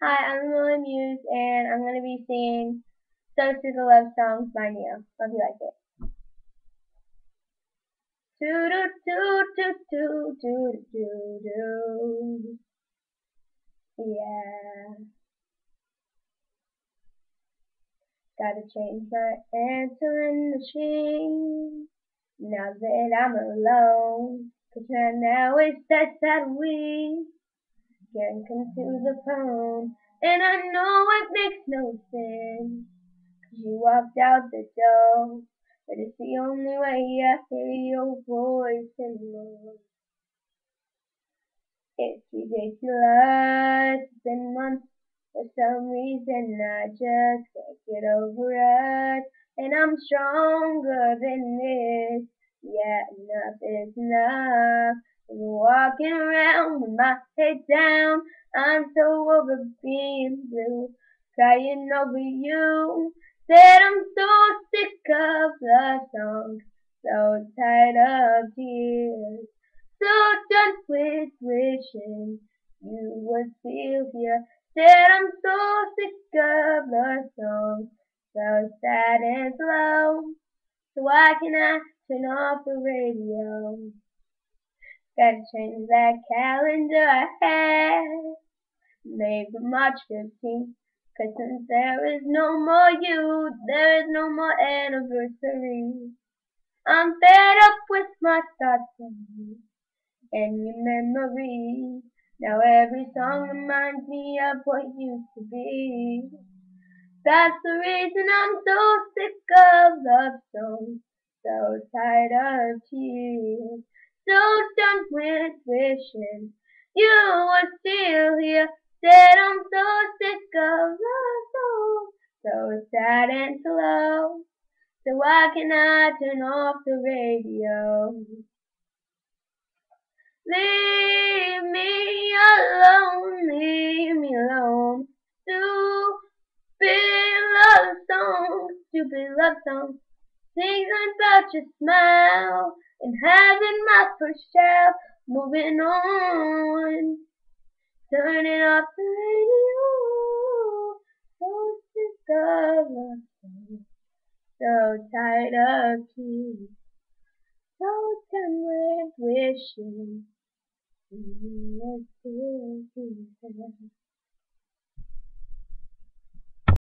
Hi, I'm Lily Muse, and I'm going to be singing So To the Love Songs by Neo. Hope you like it. Do do do do do do do do. Yeah, gotta change my answering machine. Now that I'm alone, 'cause right now it's that we can't come to the phone, and I know it makes no sense. You walked out the door, but it's the only way I hear your voice anymore. It's ridiculous. It's been months. For some reason I just can't get over it. And I'm stronger than this. Yeah, enough is enough. I'm walking around with my head down. I'm so over being blue. Crying over you. Said I'm so sick of love songs. So tired of tears. So done with wishing you would still here. Said I'm so sick of the song, so sad and slow. So why can I turn off the radio? Gotta change that calendar I had. Maybe March 15th. 'Cause since there is no more you, there is no more anniversary. I'm fed up with my thoughts on you and your memories. Now every song reminds me of what used to be. That's the reason I'm so sick of love songs, so tired of tears, so done with wishing you were still here. Said I'm so sick of love songs, so sad and slow. So why can I turn off the radio? Leave me alone. Stupid love song, singing about your smile and having my first child. Moving on, turning off the radio. So sick of love songs, so tired of tears, so done with wishing. You were still here.